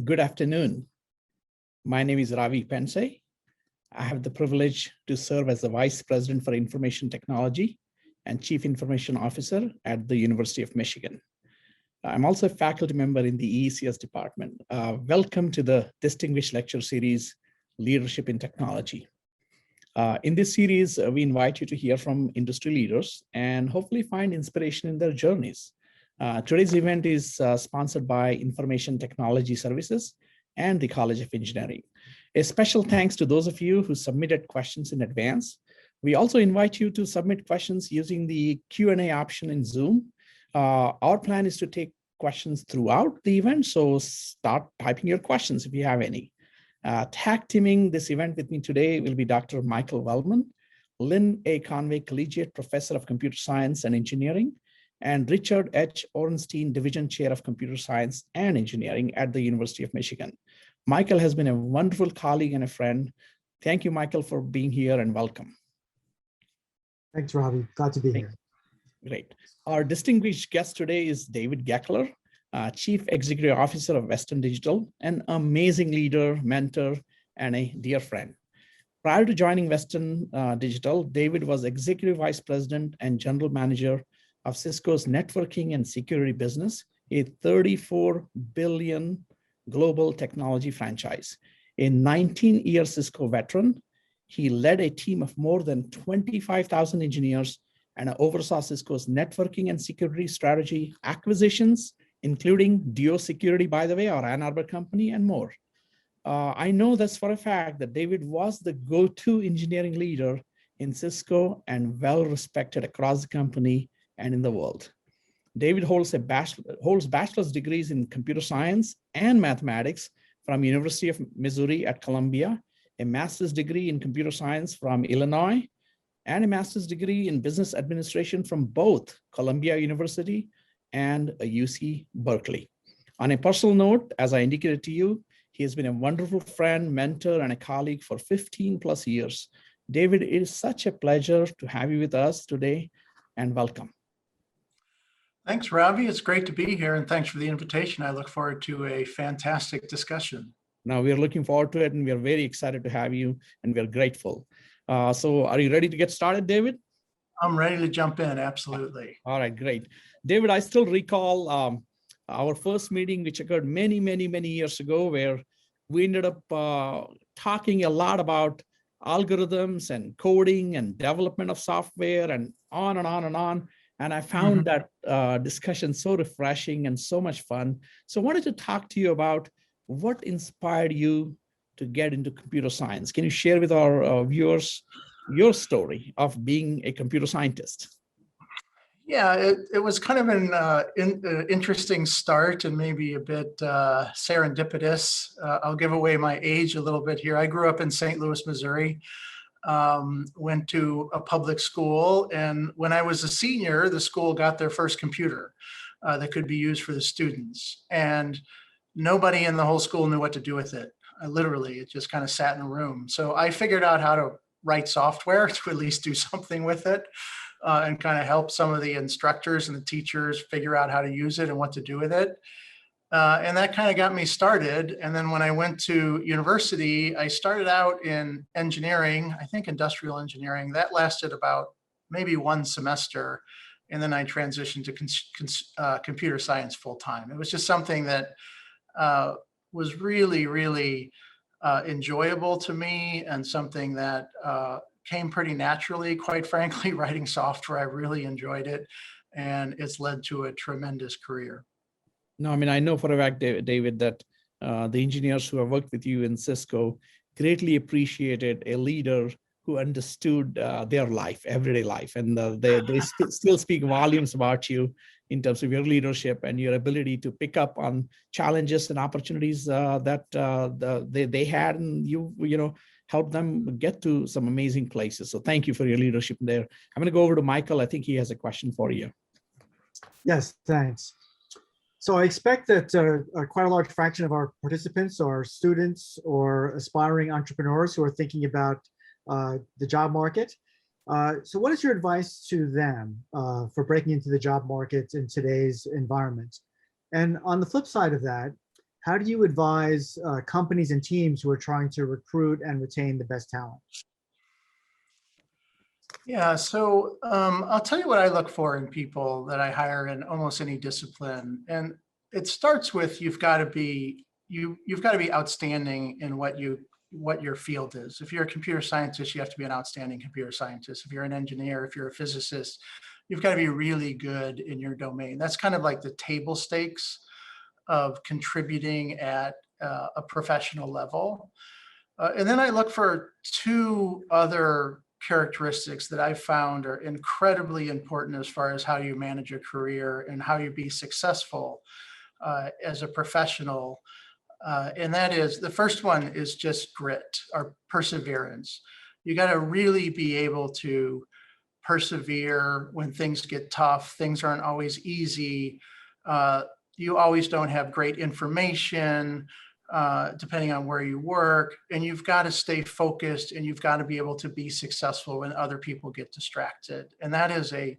Good afternoon. My name is Ravi Pendse. I have the privilege to serve as the Vice President for Information Technology and Chief Information Officer at the University of Michigan. I'm also a faculty member in the EECS department. Welcome to the Distinguished Lecture Series, Leadership in Technology. In this series, we invite you to hear from industry leaders and hopefully find inspiration in their journeys. Today's event is sponsored by Information Technology Services and the College of Engineering. A special thanks to those of you who submitted questions in advance. We also invite you to submit questions using the Q&A option in Zoom. Our plan is to take questions throughout the event, so start typing your questions if you have any. Tag teaming this event with me today will be Dr. Michael Wellman, Lynn A. Conway Collegiate Professor of Computer Science and Engineering, and Richard H. Orenstein, Division Chair of Computer Science and Engineering at the University of Michigan. Michael has been a wonderful colleague and a friend. Thank you, Michael, for being here and welcome. Thanks, Ravi. Glad to be here. Great. Our distinguished guest today is David Goeckeler, Chief Executive Officer of Western Digital, an amazing leader, mentor, and a dear friend. Prior to joining Western Digital, David was Executive Vice President and General Manager of Cisco's networking and security business, a $34 billion global technology franchise. A 19-year Cisco veteran, he led a team of more than 25,000 engineers and oversaw Cisco's networking and security strategy acquisitions, including Duo Security, by the way, our Ann Arbor company, and more. I know this for a fact that David was the go-to engineering leader in Cisco and well-respected across the company and in the world. David holds bachelor's degrees in computer science and mathematics from University of Missouri at Columbia, a master's degree in computer science from Illinois, and a master's degree in business administration from both Columbia University and UC Berkeley. On a personal note, as I indicated to you, he has been a wonderful friend, mentor, and a colleague for 15 plus years. David, it is such a pleasure to have you with us today, and welcome. Thanks, Ravi. It's great to be here, and thanks for the invitation. I look forward to a fantastic discussion. Now, we are looking forward to it, and we are very excited to have you, and we are grateful. So are you ready to get started, David? I'm ready to jump in, absolutely. All right, great. David, I still recall our first meeting, which occurred many years ago, where we ended up talking a lot about algorithms and coding and development of software and on and on and on. And I found that discussion so refreshing and so much fun. So I wanted to talk to you about what inspired you to get into computer science. Can you share with our viewers your story of being a computer scientist? Yeah, it was kind of an interesting start and maybe a bit serendipitous. I'll give away my age a little bit here. I grew up in St. Louis, Missouri. Went to a public school, and when I was a senior, the school got their first computer that could be used for the students, and nobody in the whole school knew what to do with it. It just kind of sat in a room. So I figured out how to write software to at least do something with it and kind of help some of the instructors and the teachers figure out how to use it and what to do with it. And that kind of got me started. And then when I went to university, I started out in engineering, I think industrial engineering. That lasted about maybe one semester. And then I transitioned to computer science full time. It was just something that was really enjoyable to me, and something that came pretty naturally, quite frankly. Writing software, I really enjoyed it. And it's led to a tremendous career. No, I mean, I know for a fact, David, that the engineers who have worked with you in Cisco greatly appreciated a leader who understood their life, everyday life. And they still speak volumes about you in terms of your leadership and your ability to pick up on challenges and opportunities that they had, and you help them get to some amazing places. So thank you for your leadership there. I'm going to go over to Michael. I think he has a question for you. Yes, thanks. So I expect that quite a large fraction of our participants are students or aspiring entrepreneurs who are thinking about the job market. So what is your advice to them for breaking into the job market in today's environment? And on the flip side of that, how do you advise companies and teams who are trying to recruit and retain the best talent? Yeah, so I'll tell you what I look for in people that I hire in almost any discipline, and it starts with you've got to be outstanding in what your field is. If you're a computer scientist, you have to be an outstanding computer scientist. If you're an engineer, if you're a physicist, you've got to be really good in your domain. That's kind of like the table stakes of contributing at a professional level. And then I look for two other characteristics that I've found are incredibly important as far as how you manage a career and how you be successful as a professional. And that is, the first one is just grit or perseverance. You got to really be able to persevere when things get tough. Things aren't always easy. You always don't have great information, depending on where you work, and you've got to stay focused, and you've got to be able to be successful when other people get distracted. And that is a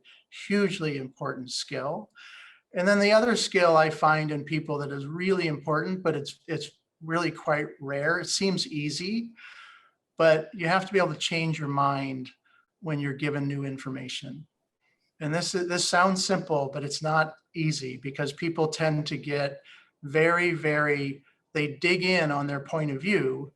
hugely important skill. And then the other skill I find in people that is really important, but it's really quite rare. It seems easy, but you have to be able to change your mind when you're given new information. And this sounds simple, but it's not easy because people tend to get they dig in on their point of view.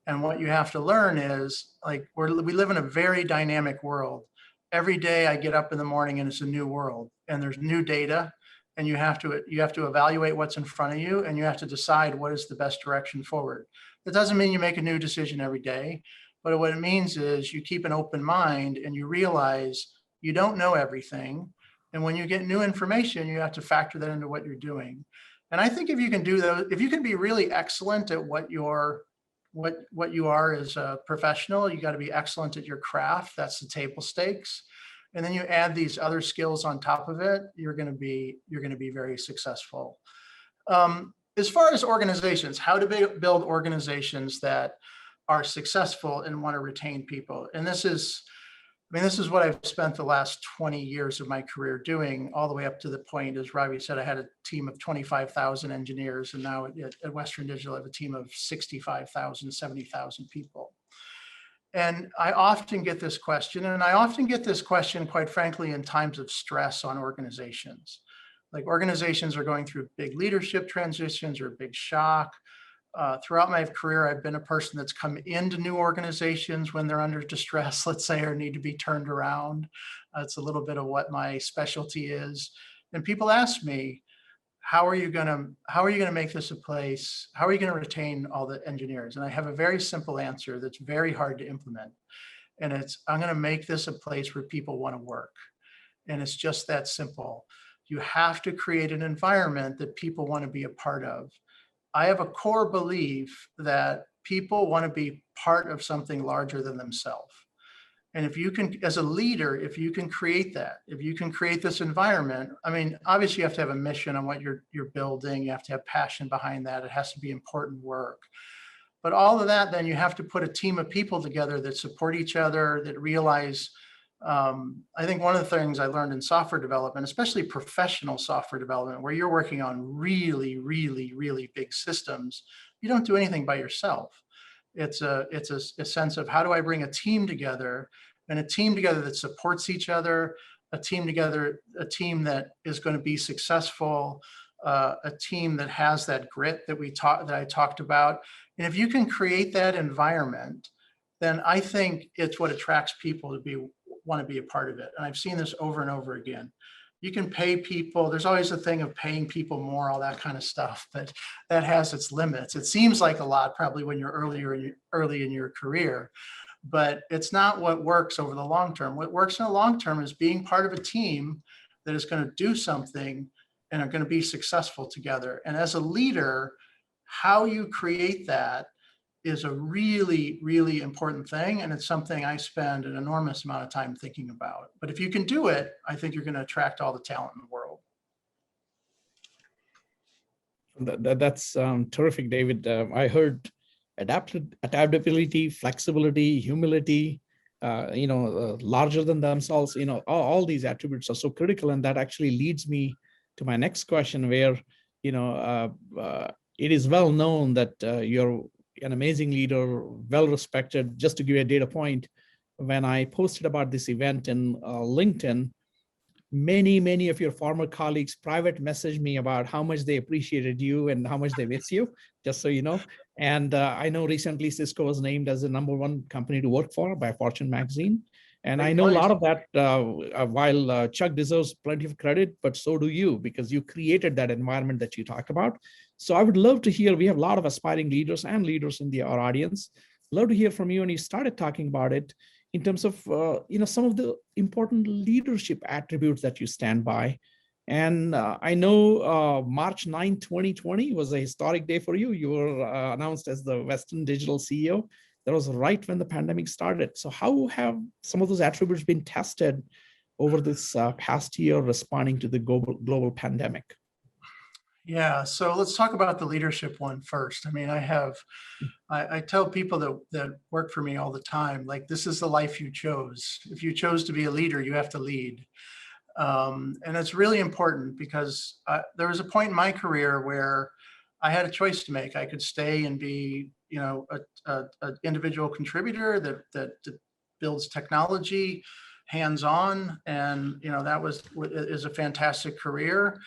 And what you have to learn is, like, we live in a very dynamic world. Every day I get up in the morning and it's a new world, and there's new data, and you have to evaluate what's in front of you, and you have to decide what is the best direction forward. That doesn't mean you make a new decision every day, but what it means is you keep an open mind and you realize you don't know everything. And when you get new information, you have to factor that into what you're doing. And I think if you can do those, if you can be really excellent at what you are as a professional, you got to be excellent at your craft. That's the table stakes. And then you add these other skills on top of it, you're going to be very successful. As far as organizations, how to build organizations that are successful and want to retain people. And this is what I've spent the last 20 years of my career doing, all the way up to the point, as Ravi said, I had a team of 25,000 engineers, and now at Western Digital, I have a team of 65,000, 70,000 people. And I often get this question, quite frankly, in times of stress on organizations. Like, organizations are going through big leadership transitions or big shock. Throughout my career, I've been a person that's come into new organizations when they're under distress, let's say, or need to be turned around. It's a little bit of what my specialty is. And people ask me, how are you going to make this a place? How are you going to retain all the engineers? And I have a very simple answer that's very hard to implement. And it's, I'm going to make this a place where people want to work. And it's just that simple. You have to create an environment that people want to be a part of. I have a core belief that people want to be part of something larger than themselves. And if you can, as a leader, if you can create that, if you can create this environment, I mean, obviously you have to have a mission on what you're building. You have to have passion behind that. It has to be important work. But all of that, then you have to put a team of people together that support each other, that realize, I think one of the things I learned in software development, especially professional software development, where you're working on really, really, really big systems, you don't do anything by yourself. It's a sense of, how do I bring a team together, and a team together that supports each other, a team that is going to be successful, a team that has that grit that I talked about. And if you can create that environment, then I think it's what attracts people to want to be a part of it. And I've seen this over and over again. You can pay people, there's always a thing of paying people more, all that kind of stuff, but that has its limits. It seems like a lot probably when you're early in your career, but it's not what works over the long term. What works in the long term is being part of a team that is going to do something and are going to be successful together. And as a leader, how you create that is a really, really important thing. And it's something I spend an enormous amount of time thinking about. But if you can do it, I think you're going to attract all the talent in the world. That's terrific, David. I heard adaptability, flexibility, humility, larger than themselves, all these attributes are so critical. And that actually leads me to my next question, where, it is well known that you're an amazing leader, well respected. Just to give you a data point, when I posted about this event in LinkedIn, many of your former colleagues private messaged me about how much they appreciated you and how much they miss you, just so you know. And I know recently Cisco was named as the #1 company to work for by Fortune magazine. And I know a lot of that, while Chuck deserves plenty of credit, but so do you, because you created that environment that you talk about. So I would love to hear, we have a lot of aspiring leaders and leaders in our audience. Love to hear from you. And you started talking about it in terms of some of the important leadership attributes that you stand by. And I know March 9, 2020 was a historic day for you. You were announced as the Western Digital CEO. That was right when the pandemic started. So how have some of those attributes been tested over this past year responding to the global pandemic? Yeah, so let's talk about the leadership one first. I mean, I tell people that work for me all the time, like, this is the life you chose. If you chose to be a leader, you have to lead. And it's really important because there was a point in my career where I had a choice to make. I could stay and be, an individual contributor that builds technology, hands-on, and that is a fantastic career.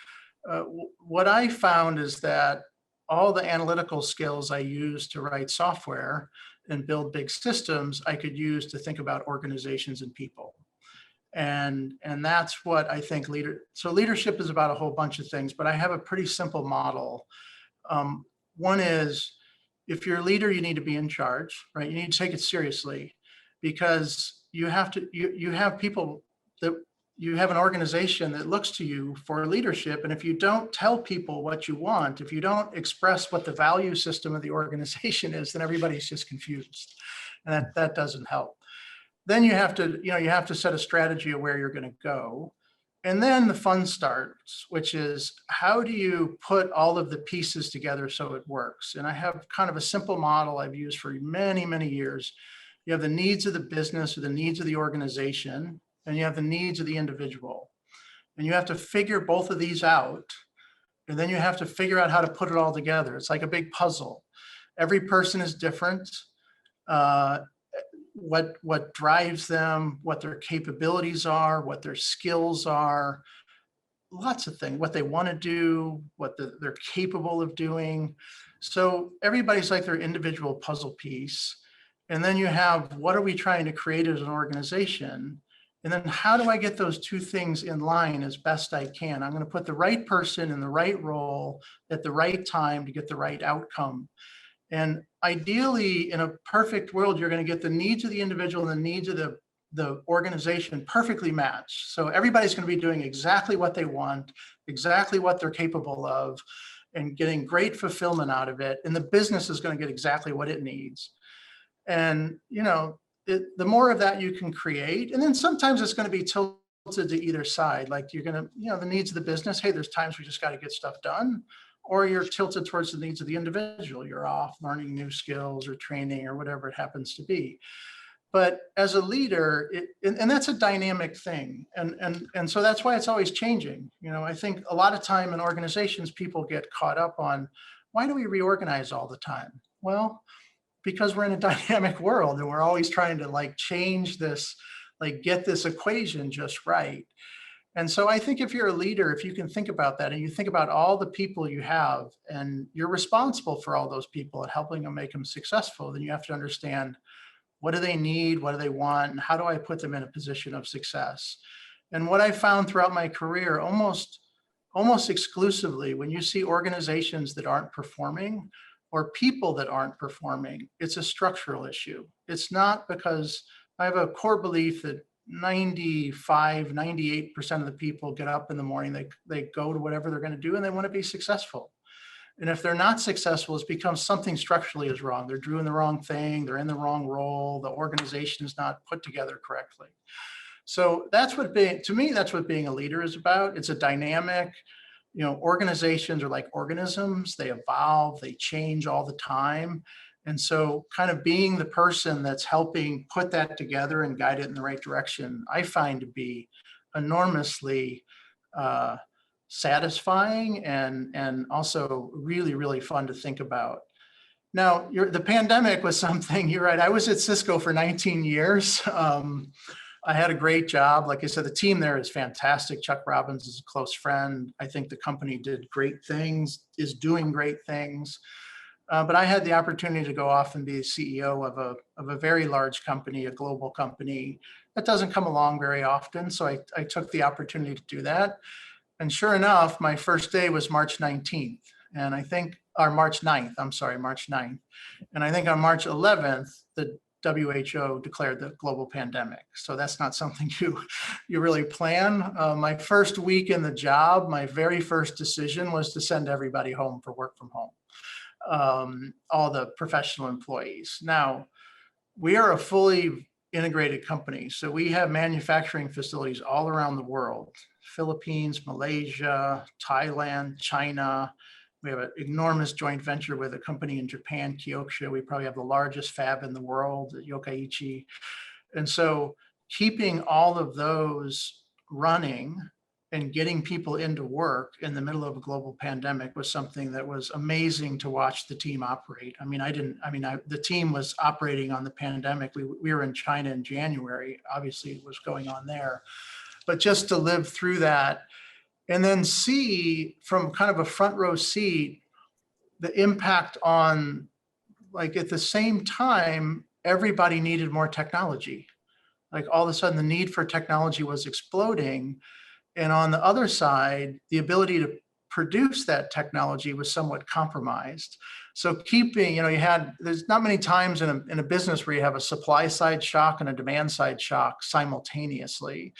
What I found is that all the analytical skills I use to write software and build big systems, I could use to think about organizations and people. And that's what I think leadership is about, a whole bunch of things, but I have a pretty simple model. One is, if you're a leader, you need to be in charge, right? You need to take it seriously, because you have people that you have an organization that looks to you for leadership. And if you don't tell people what you want, if you don't express what the value system of the organization is, then everybody's just confused. And that doesn't help. Then you have to set a strategy of where you're going to go. And then the fun starts, which is, how do you put all of the pieces together so it works? And I have kind of a simple model I've used for many, many years. You have the needs of the business or the needs of the organization, and you have the needs of the individual. And you have to figure both of these out. And then you have to figure out how to put it all together. It's like a big puzzle. Every person is different. What drives them, what their capabilities are, what their skills are, lots of things, what they want to do, what they're capable of doing. So everybody's like their individual puzzle piece. And then you have, what are we trying to create as an organization? And then how do I get those two things in line as best I can? I'm going to put the right person in the right role at the right time to get the right outcome. And ideally, in a perfect world, you're going to get the needs of the individual and the needs of the organization perfectly matched. So everybody's going to be doing exactly what they want, exactly what they're capable of, and getting great fulfillment out of it. And the business is going to get exactly what it needs. And, the more of that you can create, and then sometimes it's going to be tilted to either side. Like, you're going to, the needs of the business. Hey, there's times we just got to get stuff done. Or you're tilted towards the needs of the individual. You're off learning new skills or training or whatever it happens to be. But as a leader, and that's a dynamic thing. And so that's why it's always changing. I think a lot of time in organizations, people get caught up on, why do we reorganize all the time? Well, because we're in a dynamic world and we're always trying to change this, get this equation just right. And so I think if you're a leader, if you can think about that and you think about all the people you have and you're responsible for all those people and helping them make them successful, then you have to understand, what do they need? What do they want? And how do I put them in a position of success? And what I found throughout my career, almost exclusively, when you see organizations that aren't performing or people that aren't performing, it's a structural issue. It's not because I have a core belief that 98% of the people get up in the morning, they go to whatever they're going to do and they want to be successful. And if they're not successful, it's because something structurally is wrong. They're doing the wrong thing. They're in the wrong role. The organization is not put together correctly. So that's what being a leader is about. It's a dynamic, organizations are like organisms. They evolve, they change all the time. And so kind of being the person that's helping put that together and guide it in the right direction, I find to be enormously satisfying and also really, really fun to think about. Now, the pandemic was something, you're right, I was at Cisco for 19 years. I had a great job. Like I said, the team there is fantastic. Chuck Robbins is a close friend. I think the company did great things, is doing great things. But I had the opportunity to go off and be CEO of a very large company, a global company. That doesn't come along very often. So I took the opportunity to do that. And sure enough, my first day was March 19th. And I think, or March 9th, I'm sorry, March 9th. And I think on March 11th, the WHO declared the global pandemic. So that's not something you really plan. My first week in the job, my very first decision was to send everybody home for work from home, all the professional employees. Now, we are a fully integrated company. So we have manufacturing facilities all around the world: Philippines, Malaysia, Thailand, China. We have an enormous joint venture with a company in Japan, Kyokusha. We probably have the largest fab in the world, Yokkaichi. And so keeping all of those running and getting people into work in the middle of a global pandemic was something that was amazing to watch the team operate. I mean, the team was operating on the pandemic. We were in China in January, obviously it was going on there, but just to live through that and then see from kind of a front row seat the impact on, like, at the same time, everybody needed more technology. Like, all of a sudden the need for technology was exploding. And on the other side, the ability to produce that technology was somewhat compromised. So keeping, there's not many times in a business where you have a supply side shock and a demand side shock simultaneously.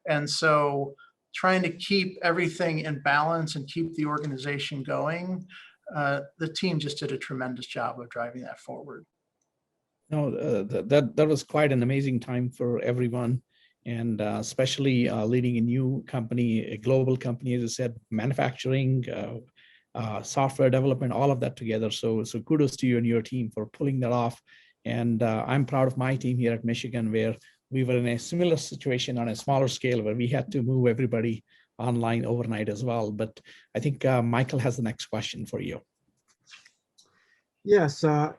And so trying to keep everything in balance and keep the organization going, the team just did a tremendous job of driving that forward. No, that was quite an amazing time for everyone, and especially leading a new company, a global company, as I said, manufacturing, software development, all of that together. So kudos to you and your team for pulling that off. And I'm proud of my team here at Michigan, where we were in a similar situation on a smaller scale where we had to move everybody online overnight as well. But I think Michael has the next question for you. Yes, I'd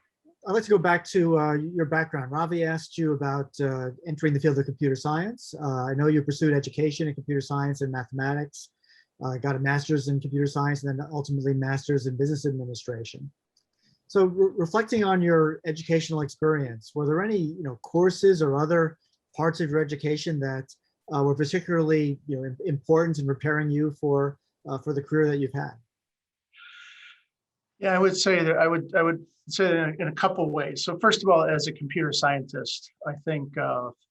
like to go back to your background. Ravi asked you about entering the field of computer science. I know you pursued education in computer science and mathematics, got a master's in computer science, and then ultimately master's in business administration. So reflecting on your educational experience, were there any courses or other parts of your education that were particularly important in preparing you for the career that you've had? Yeah, I would say that I would say in a couple of ways. So first of all, as a computer scientist, I think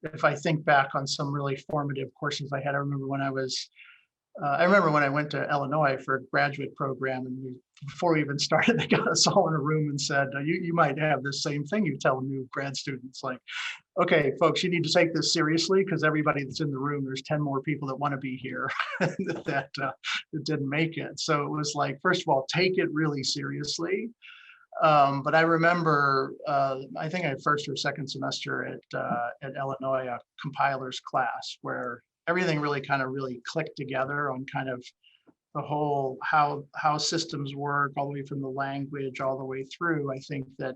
if I think back on some really formative courses I had, I remember when I went to Illinois for a graduate program, and before we even started, they got us all in a room and said, you might have this same thing you tell new grad students, like, okay, folks, you need to take this seriously, because everybody that's in the room, there's 10 more people that want to be here that didn't make it. So it was like, first of all, take it really seriously. But I remember, I think I had first or second semester at Illinois, a compilers class where everything really clicked together on kind of the whole how systems work, all the way from the language all the way through. I think that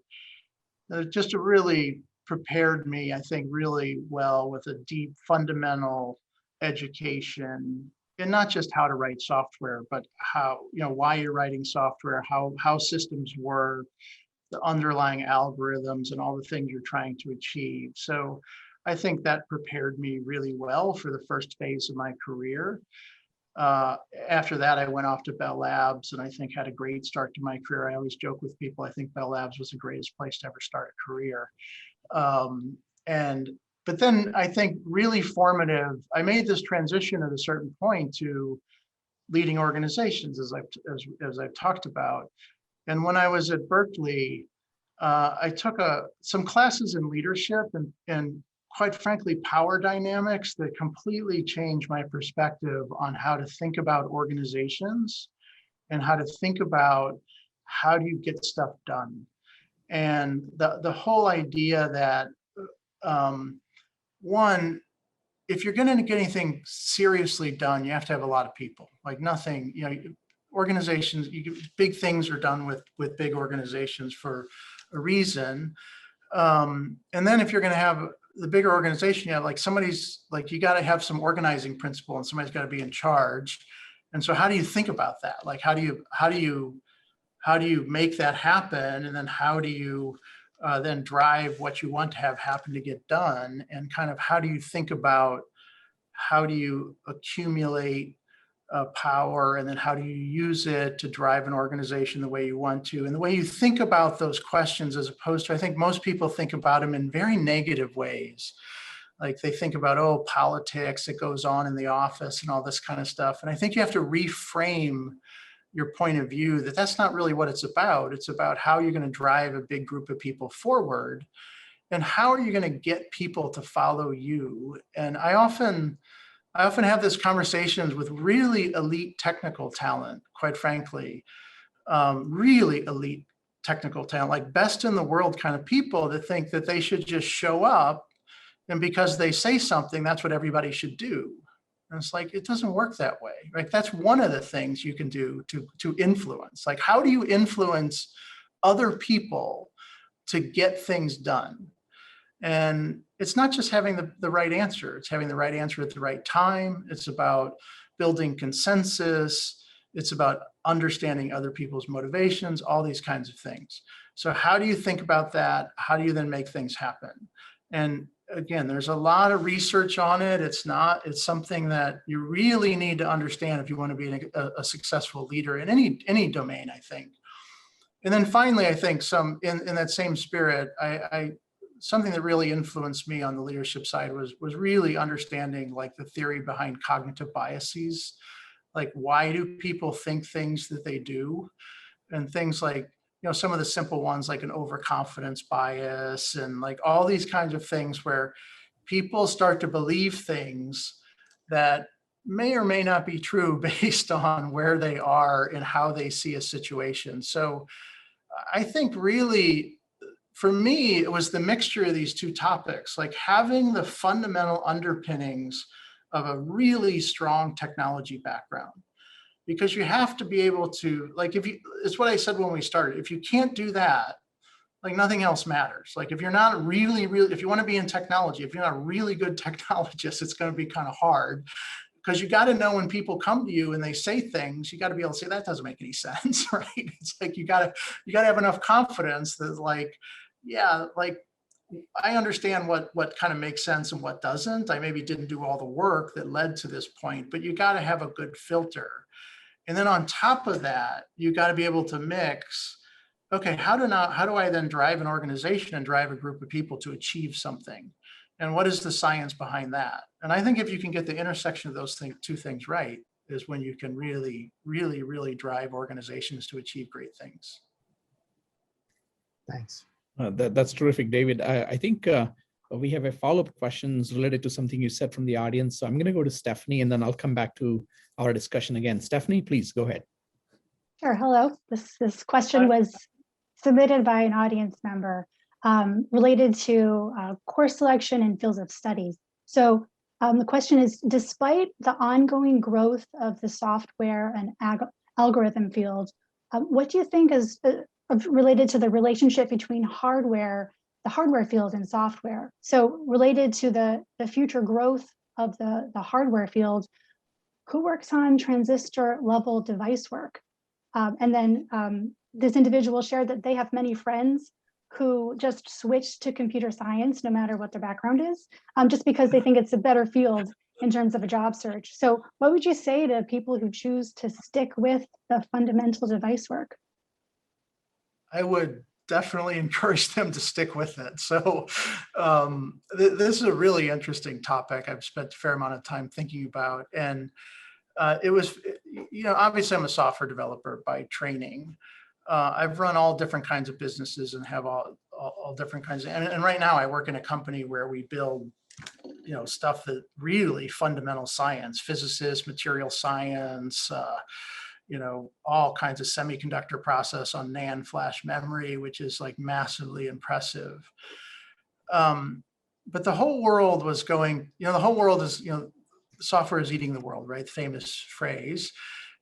just really prepared me, I think, really well with a deep fundamental education, and not just how to write software, but how, why you're writing software, how systems work, the underlying algorithms, and all the things you're trying to achieve. So I think that prepared me really well for the first phase of my career. After that, I went off to Bell Labs, and I think had a great start to my career. I always joke with people, I think Bell Labs was the greatest place to ever start a career. But then I think really formative, I made this transition at a certain point to leading organizations, as I've talked about. And when I was at Berkeley, I took some classes in leadership and quite frankly, power dynamics that completely changed my perspective on how to think about organizations and how to think about how do you get stuff done. And the whole idea that, one, if you're going to get anything seriously done, you have to have a lot of people. Like nothing, organizations, big things are done with big organizations for a reason. And then if you're going to have the bigger organization, you have like you got to have some organizing principle, and somebody's got to be in charge. And so how do you think about that? Like, how do you make that happen? And then how do you then drive what you want to have happen to get done? And kind of how do you think about how do you accumulate power, and then how do you use it to drive an organization the way you want to? And the way you think about those questions, as opposed to, I think most people think about them in very negative ways. Like they think about, oh, politics that goes on in the office and all this kind of stuff. And I think you have to reframe your point of view that that's not really what it's about. It's about how you're going to drive a big group of people forward, and how are you going to get people to follow you? And I often have this conversations with really elite technical talent, quite frankly, really elite technical talent, like best in the world kind of people that think that they should just show up, and because they say something, that's what everybody should do. And it's like, it doesn't work that way, right? That's one of the things you can do to influence. Like, how do you influence other people to get things done? And it's not just having the right answer. It's having the right answer at the right time. It's about building consensus. It's about understanding other people's motivations, all these kinds of things. So how do you think about that? How do you then make things happen? And again, there's a lot of research on it. It's something that you really need to understand if you want to be a successful leader in any domain, I think. And then finally, I think in that same spirit, something that really influenced me on the leadership side was really understanding like the theory behind cognitive biases. Like, why do people think things that they do? And things like, some of the simple ones like an overconfidence bias, and like all these kinds of things where people start to believe things that may or may not be true based on where they are and how they see a situation. So I think really, for me, it was the mixture of these two topics, like having the fundamental underpinnings of a really strong technology background. Because you have to be able to, like, it's what I said when we started, if you can't do that, like nothing else matters. Like if you're not if you want to be in technology, if you're not a really good technologist, it's going to be kind of hard. Because you got to know when people come to you and they say things, you got to be able to say, that doesn't make any sense, right? It's like you got to have enough confidence that like, yeah, like I understand what kind of makes sense and what doesn't. I maybe didn't do all the work that led to this point, but you got to have a good filter. And then on top of that, you got to be able to mix, okay, how do I then drive an organization and drive a group of people to achieve something? And what is the science behind that? And I think if you can get the intersection of those two things right, is when you can really, really, really drive organizations to achieve great things. Thanks. That's terrific, David. I think we have a follow-up questions related to something you said from the audience. So I'm going to go to Stephanie, and then I'll come back to our discussion again. Stephanie, please go ahead. Sure. Hello. This question was submitted by an audience member related to course selection and fields of studies. So the question is, despite the ongoing growth of the software and algorithm field, what do you think is related to the relationship between the hardware field and software? So related to the future growth of the hardware field, who works on transistor level device work? And then this individual shared that they have many friends who just switch to computer science, no matter what their background is, just because they think it's a better field in terms of a job search. So what would you say to people who choose to stick with the fundamental device work? I would definitely encourage them to stick with it. So this is a really interesting topic I've spent a fair amount of time thinking about. And it was, obviously I'm a software developer by training. I've run all different kinds of businesses and have all different kinds of, and right now I work in a company where we build, stuff that really fundamental science, physicists, material science, all kinds of semiconductor process on NAND flash memory, which is like massively impressive. but the whole world was going, the whole world is, software is eating the world, right? Famous phrase,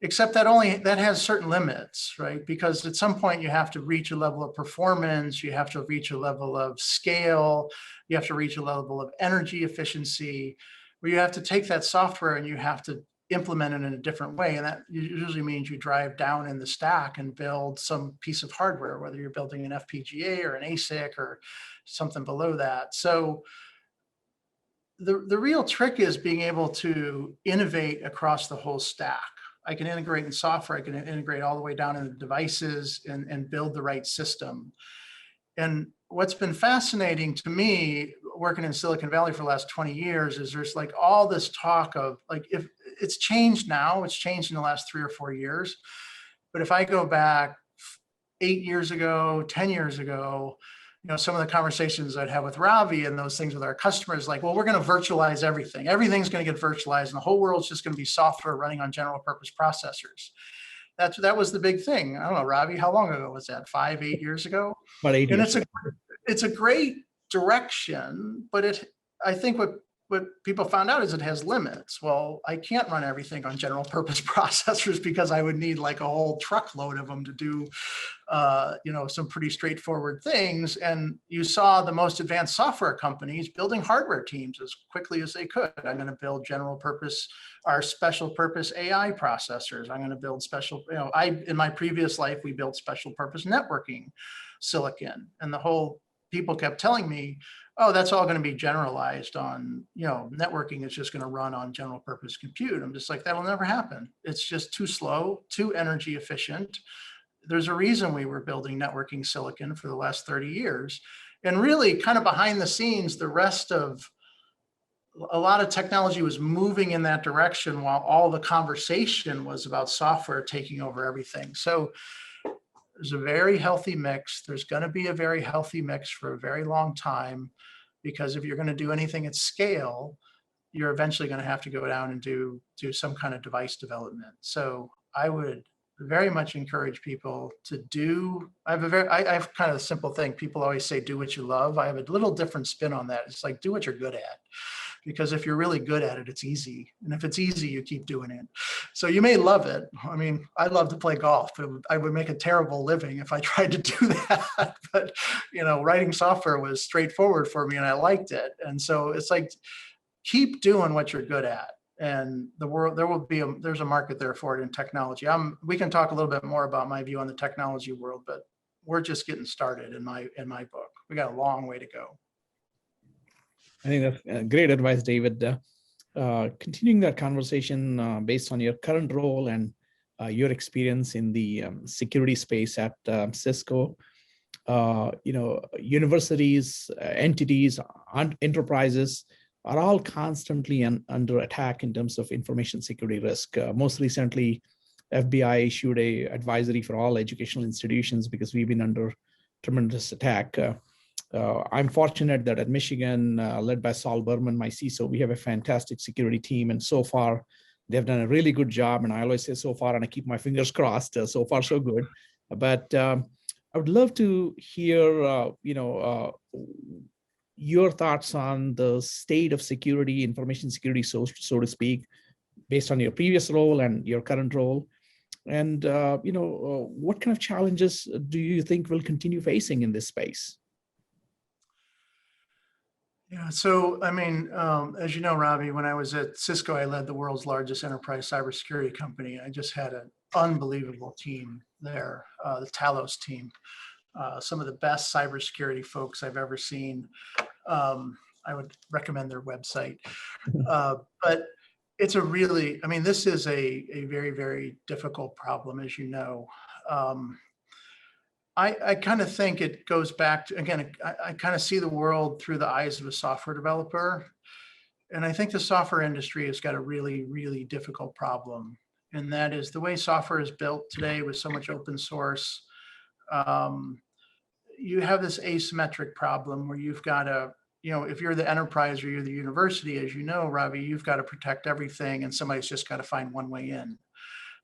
except that has certain limits, right? Because at some point you have to reach a level of performance, you have to reach a level of scale, you have to reach a level of energy efficiency, where you have to take that software and you have to implement it in a different way. And that usually means you drive down in the stack and build some piece of hardware, whether you're building an FPGA or an ASIC or something below that. So the real trick is being able to innovate across the whole stack. I can integrate in software, I can integrate all the way down into devices and build the right system. And what's been fascinating to me working in Silicon Valley for the last 20 years is there's like all this talk of like, if it's changed now, it's changed in the last 3 or 4 years. But if I go back 8 years ago, 10 years ago, some of the conversations I'd have with Ravi and those things with our customers, like, well, we're going to virtualize everything. Everything's going to get virtualized and the whole world's just going to be software running on general purpose processors. That was the big thing. I don't know, Ravi, how long ago was that? 5, 8 years ago? About 8 And years. it's a great direction, but I think what people found out is it has limits. Well, I can't run everything on general purpose processors because I would need like a whole truckload of them to do, some pretty straightforward things. And you saw the most advanced software companies building hardware teams as quickly as they could. I'm going to build general purpose or special purpose AI processors. I'm going to build special, in my previous life, we built special purpose networking silicon, and the whole people kept telling me, oh, that's all going to be generalized on, networking is just going to run on general purpose compute. I'm just like, that'll never happen. It's just too slow, too energy efficient. There's a reason we were building networking silicon for the last 30 years. And really kind of behind the scenes, the rest of a lot of technology was moving in that direction while all the conversation was about software taking over everything. So there's a very healthy mix. There's going to be a very healthy mix for a very long time, because if you're going to do anything at scale, you're eventually going to have to go down and do some kind of device development. So I would very much encourage people to do. I have kind of a simple thing. People always say, do what you love. I have a little different spin on that. It's like, do what you're good at. Because if you're really good at it, it's easy. And if it's easy, you keep doing it. So you may love it. I mean, I love to play golf, but I would make a terrible living if I tried to do that. But, writing software was straightforward for me and I liked it. And so it's like, keep doing what you're good at. And the world, there's a market there for it in technology. We can talk a little bit more about my view on the technology world, but we're just getting started in my book. We got a long way to go. I think that's great advice, David. Continuing that conversation based on your current role and your experience in the security space at Cisco, universities, entities, enterprises are all constantly under attack in terms of information security risk. Most recently, FBI issued an advisory for all educational institutions because we've been under tremendous attack. I'm fortunate that at Michigan, led by Saul Berman, my CISO, we have a fantastic security team. And so far, they've done a really good job. And I always say so far, and I keep my fingers crossed, so far so good. But I would love to hear, your thoughts on the state of security, information security, so to speak, based on your previous role and your current role. And, what kind of challenges do you think will continue facing in this space? Yeah, so I mean, as you know, Ravi, when I was at Cisco, I led the world's largest enterprise cybersecurity company. I just had an unbelievable team there, the Talos team, some of the best cybersecurity folks I've ever seen. I would recommend their website. But it's this is a very, very difficult problem, as you know. I kind of think it goes back to, again, I kind of see the world through the eyes of a software developer. And I think the software industry has got a really, really difficult problem. And that is the way software is built today with so much open source. You have this asymmetric problem where you've got to, if you're the enterprise or you're the university, as you know, Ravi, you've got to protect everything and somebody's just got to find one way in.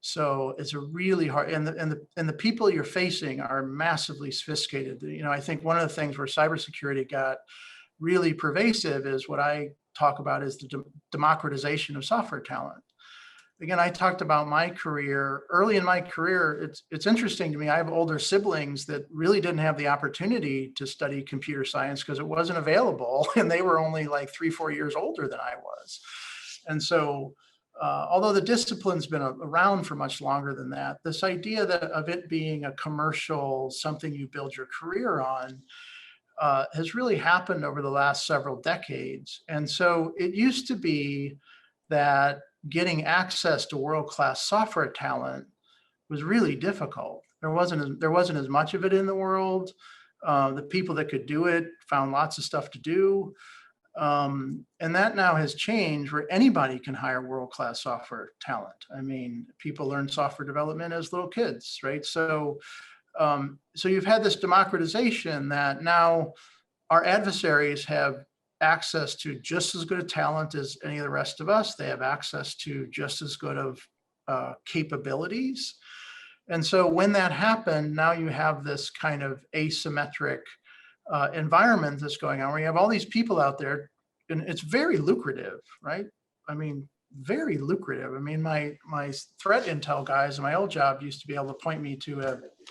So it's a really hard, and the people you're facing are massively sophisticated. I think one of the things where cybersecurity got really pervasive is what I talk about is the democratization of software talent. Again, I talked about my career. Early in my career, it's interesting to me. I have older siblings that really didn't have the opportunity to study computer science because it wasn't available, and they were only like 3-4 years older than I was. And so, although the discipline's been around for much longer than that, this idea of it being a commercial, something you build your career on, has really happened over the last several decades. And so it used to be that getting access to world-class software talent was really difficult. There wasn't as much of it in the world. The people that could do it found lots of stuff to do. And that now has changed where anybody can hire world-class software talent. I mean, people learn software development as little kids, right? So you've had this democratization that now our adversaries have access to just as good a talent as any of the rest of us. They have access to just as good of capabilities. And so when that happened, now you have this kind of asymmetric environment that's going on where you have all these people out there, and it's very lucrative, right? I mean, very lucrative. I mean, my threat intel guys in my old job used to be able to point me to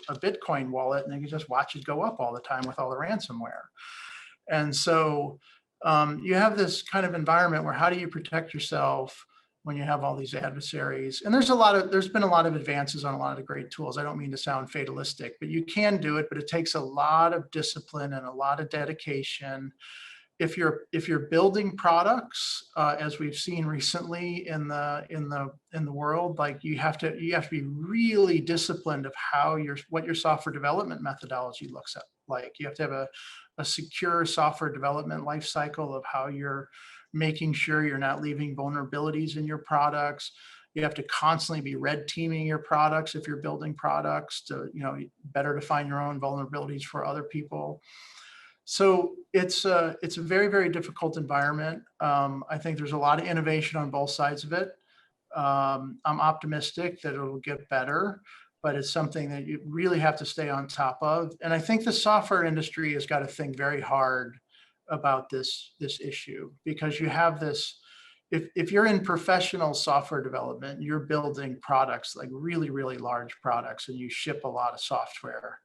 a Bitcoin wallet, and they could just watch it go up all the time with all the ransomware. And so you have this kind of environment where how do you protect yourself when you have all these adversaries? And there's been a lot of advances on a lot of great tools. I don't mean to sound fatalistic, but you can do it, but it takes a lot of discipline and a lot of dedication. If you're building products, as we've seen recently in the world, like you have to be really disciplined of what your software development methodology looks like. You have to have a secure software development life cycle of how you're making sure you're not leaving vulnerabilities in your products. You have to constantly be red teaming your products if you're building products to, better define your own vulnerabilities for other people. So it's a very, very difficult environment. I think there's a lot of innovation on both sides of it. I'm optimistic that it'll get better, but it's something that you really have to stay on top of. And I think the software industry has got to think very hard about this issue, because you have this, if you're in professional software development, you're building products, like really, really large products, and you ship a lot of software.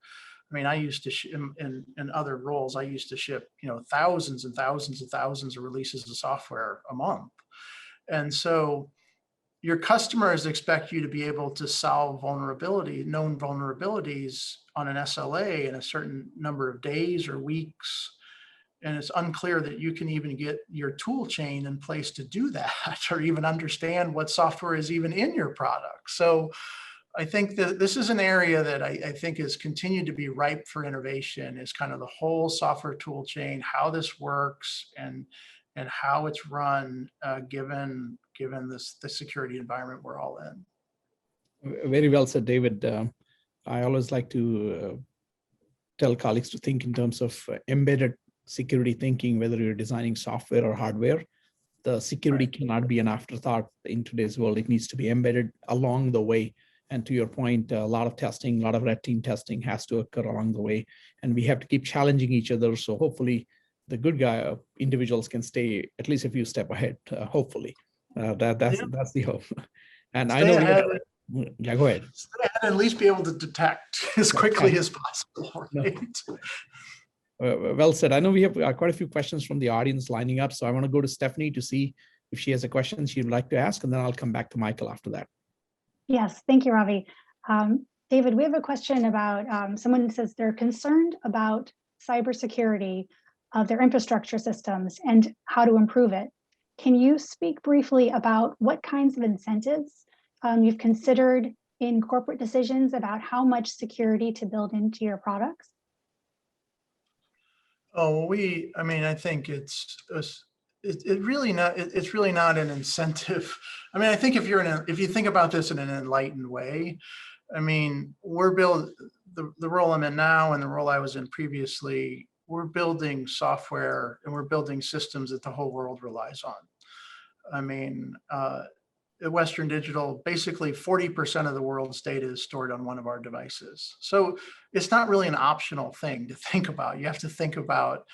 I mean, I used to in other roles, I used to ship, thousands and thousands and thousands of releases of software a month. And so your customers expect you to be able to solve known vulnerabilities on an SLA in a certain number of days or weeks. And it's unclear that you can even get your tool chain in place to do that, or even understand what software is even in your product. So I think that this is an area that I think has continued to be ripe for innovation, is kind of the whole software tool chain, how this works and how it's run, given the security environment we're all in. Very well said, David. I always like to tell colleagues to think in terms of embedded security thinking, whether you're designing software or hardware. The security cannot be an afterthought in today's world. It needs to be embedded along the way. And to your point, a lot of testing, a lot of red team testing has to occur along the way. And we have to keep challenging each other. So hopefully the good guy individuals can stay at least a few steps ahead, hopefully. That's the hope. And Stay ahead. Yeah, go ahead. Stay ahead and at least be able to detect as quickly as possible. Right? Well said. I know we have quite a few questions from the audience lining up. So I want to go to Stephanie to see if she has a question she'd like to ask, and then I'll come back to Michael after that. Yes, thank you, Ravi. David, we have a question about someone says they're concerned about cybersecurity of their infrastructure systems and how to improve it. Can you speak briefly about what kinds of incentives you've considered in corporate decisions about how much security to build into your products? Oh, I think it's really not an incentive. I mean, I think if you think about this in an enlightened way, I mean, the role I'm in now and the role I was in previously, we're building software and we're building systems that the whole world relies on. I mean, at Western Digital, basically 40% of the world's data is stored on one of our devices. So it's not really an optional thing to think about. You have to think about,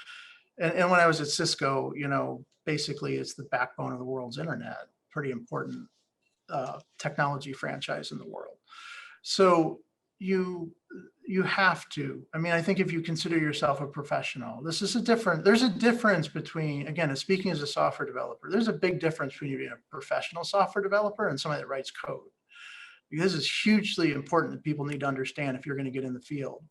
And when I was at Cisco, basically it's the backbone of the world's internet, pretty important technology franchise in the world. So you have to, I think if you consider yourself a professional, there's a difference between, again, speaking as a software developer, there's a big difference between being a professional software developer and somebody that writes code. Because this is hugely important that people need to understand if you're going to get in the field.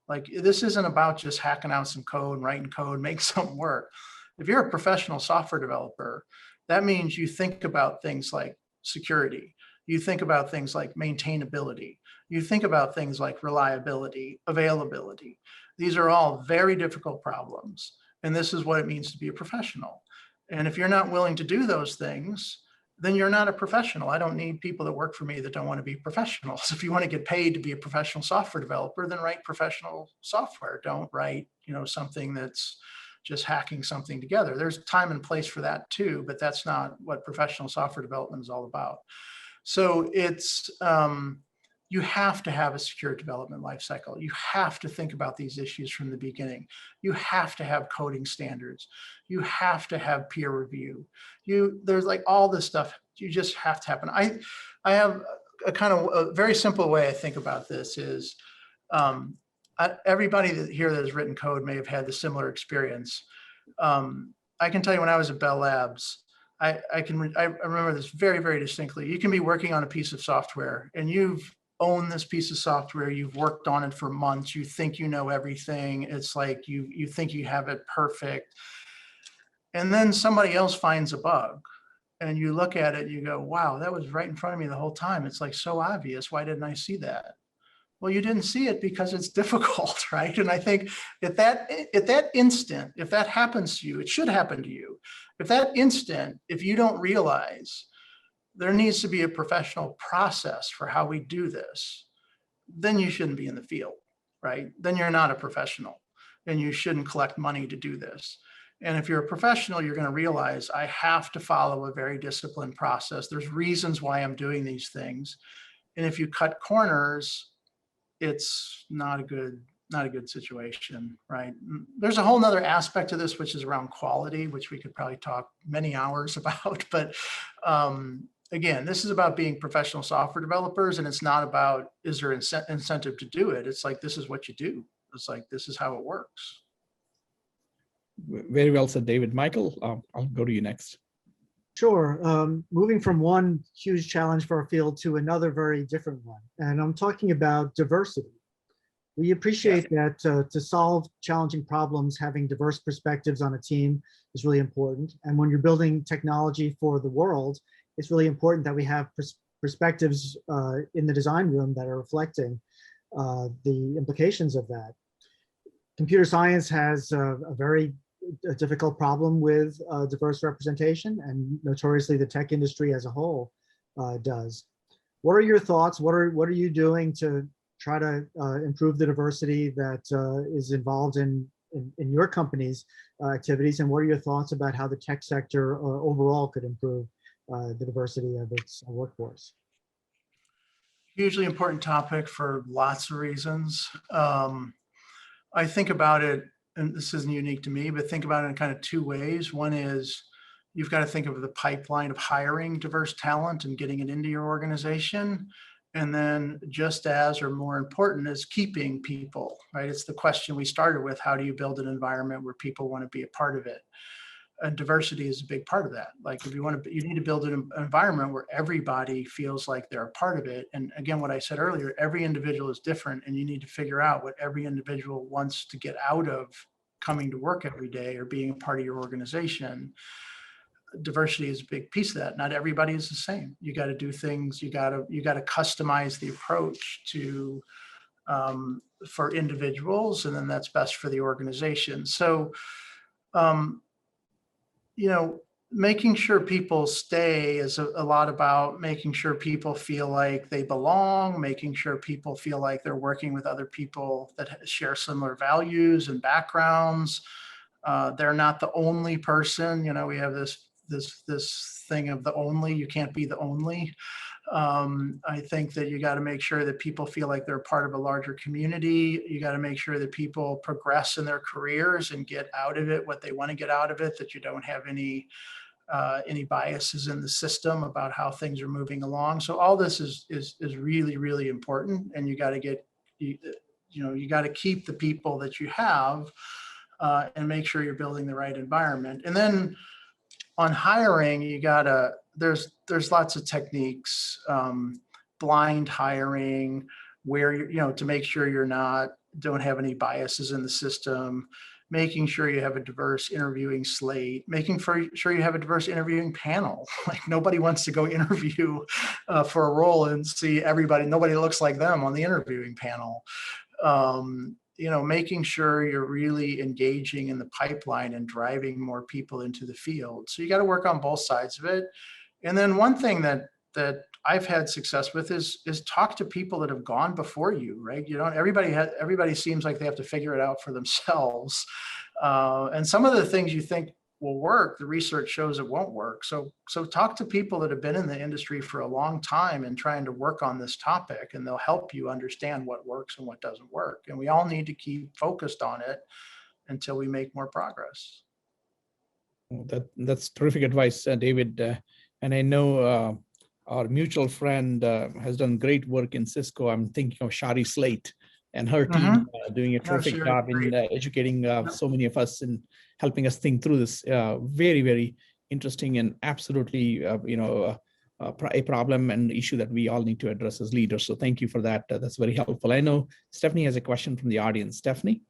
Like, this isn't about just hacking out some code, writing code, make something work. If you're a professional software developer, that means you think about things like security. You think about things like maintainability. You think about things like reliability, availability. These are all very difficult problems. And this is what it means to be a professional. And if you're not willing to do those things, then you're not a professional. I don't need people that work for me that don't want to be professionals. If you want to get paid to be a professional software developer, then write professional software. Don't write, something that's just hacking something together. There's time and place for that too, but that's not what professional software development is all about. So it's, you have to have a secure development lifecycle. You have to think about these issues from the beginning. You have to have coding standards. You have to have peer review. There's like all this stuff. You just have to happen. I have a kind of a very simple way I think about this is, everybody here that has written code may have had the similar experience. I can tell you when I was at Bell Labs, I remember this very, very distinctly. You can be working on a piece of software and you've owned this piece of software, you've worked on it for months, you think you know everything. It's like you think you have it perfect. And then somebody else finds a bug and you look at it, you go, wow, that was right in front of me the whole time. It's like so obvious. Why didn't I see that? Well, you didn't see it because it's difficult, right? And I think at that instant, if that happens to you, it should happen to you. At that instant, if you don't realize there needs to be a professional process for how we do this, then you shouldn't be in the field, right? Then you're not a professional and you shouldn't collect money to do this. And if you're a professional, you're going to realize I have to follow a very disciplined process. There's reasons why I'm doing these things. And if you cut corners, it's not a good situation, right? There's a whole nother aspect to this, which is around quality, which we could probably talk many hours about. But again, this is about being professional software developers, and it's not about, is there incentive to do it? It's like, this is what you do. It's like, this is how it works. Very well said, David. Michael, I'll go to you next. Sure. Moving from one huge challenge for our field to another very different one. And I'm talking about diversity. We appreciate that to solve challenging problems, having diverse perspectives on a team is really important. And when you're building technology for the world, it's really important that we have perspectives in the design room that are reflecting the implications of that. Computer science has a very difficult problem with diverse representation, and notoriously the tech industry as a whole does. What are your thoughts? What are you doing to try to improve the diversity that is involved in your company's activities, and what are your thoughts about how the tech sector overall could improve the diversity of its workforce? Hugely important topic for lots of reasons. I think about it, and this isn't unique to me, but think about it in kind of two ways. One is you've got to think of the pipeline of hiring diverse talent and getting it into your organization. And then just as, or more important, is keeping people, right? It's the question we started with: how do you build an environment where people want to be a part of it? And diversity is a big part of that. Like, if you want to, you need to build an environment where everybody feels like they're a part of it. And again, what I said earlier, every individual is different, and you need to figure out what every individual wants to get out of coming to work every day or being a part of your organization. Diversity is a big piece of that. Not everybody is the same. You got to do things. You got to customize the approach to for individuals, and then that's best for the organization. So, making sure people stay is a lot about making sure people feel like they belong, making sure people feel like they're working with other people that share similar values and backgrounds. They're not the only person. We have this thing of the only. You can't be the only. I think that you got to make sure that people feel like they're part of a larger community. You got to make sure that people progress in their careers and get out of it what they want to get out of it, that you don't have any biases in the system about how things are moving along. So all this is really, really important. And you got to get, you got to keep the people that you have and make sure you're building the right environment. And then on hiring, there's lots of techniques, blind hiring, where to make sure don't have any biases in the system, making sure you have a diverse interviewing slate, making sure you have a diverse interviewing panel. Like nobody wants to go interview for a role and see nobody looks like them on the interviewing panel. Making sure you're really engaging in the pipeline and driving more people into the field. So you got to work on both sides of it. And then one thing that I've had success with is talk to people that have gone before you, right? Everybody seems like they have to figure it out for themselves. And some of the things you think will work, the research shows it won't work. So talk to people that have been in the industry for a long time and trying to work on this topic, and they'll help you understand what works and what doesn't work. And we all need to keep focused on it until we make more progress. That's terrific advice, David. And I know our mutual friend has done great work in Cisco. I'm thinking of Shari Slate and her team doing a terrific job in educating so many of us and helping us think through this very, very interesting and absolutely, a problem and issue that we all need to address as leaders. So thank you for that. That's very helpful. I know Stephanie has a question from the audience. Stephanie?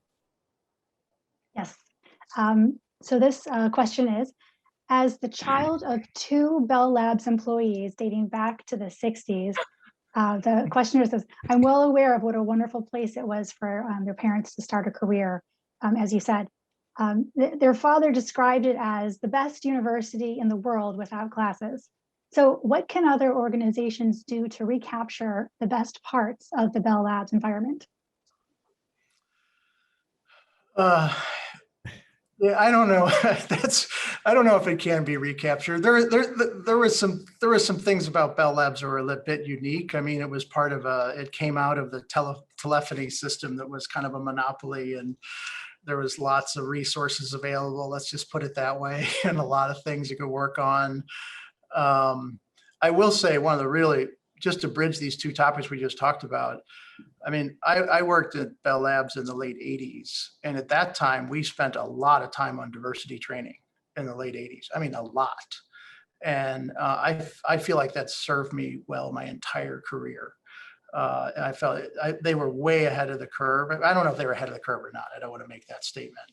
Yes. So this question is, as the child of 2 Bell Labs employees dating back to the 60s, the questioner says, I'm well aware of what a wonderful place it was for their parents to start a career, as you said. Their father described it as the best university in the world without classes. So what can other organizations do to recapture the best parts of the Bell Labs environment? Yeah, I don't know. I don't know if it can be recaptured. There was some things about Bell Labs that were a bit unique. I mean, it was part of it came out of the telephony system that was kind of a monopoly, and there was lots of resources available. Let's just put it that way, and a lot of things you could work on. I will say one of the really, just to bridge these two topics we just talked about, I mean, I worked at Bell Labs in the late 80s. And at that time, we spent a lot of time on diversity training in the late 80s. I mean, a lot. And I feel like that served me well my entire career. And I felt they were way ahead of the curve. I don't know if they were ahead of the curve or not. I don't want to make that statement.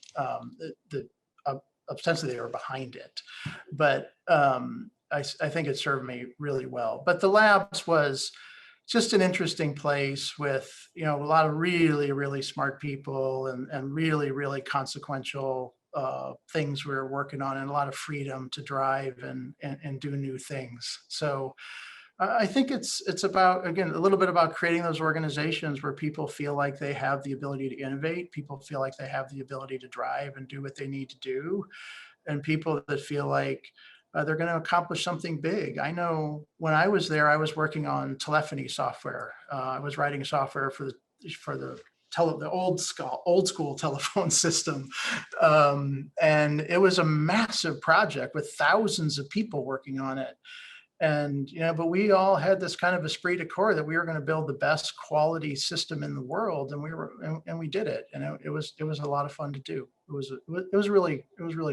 Ostensibly, they were behind it. But I think it served me really well. But the labs was just an interesting place with, a lot of really, really smart people and really, really consequential things we were working on, and a lot of freedom to drive and do new things. So I think it's about, again, a little bit about creating those organizations where people feel like they have the ability to innovate, people feel like they have the ability to drive and do what they need to do, and people that feel like they're going to accomplish something big. I know when I was there, I was working on telephony software. I was writing software for the old school telephone system, and it was a massive project with thousands of people working on it. And but we all had this kind of esprit de corps that we were going to build the best quality system in the world, and we did it. And it was a lot of fun to do. It was a really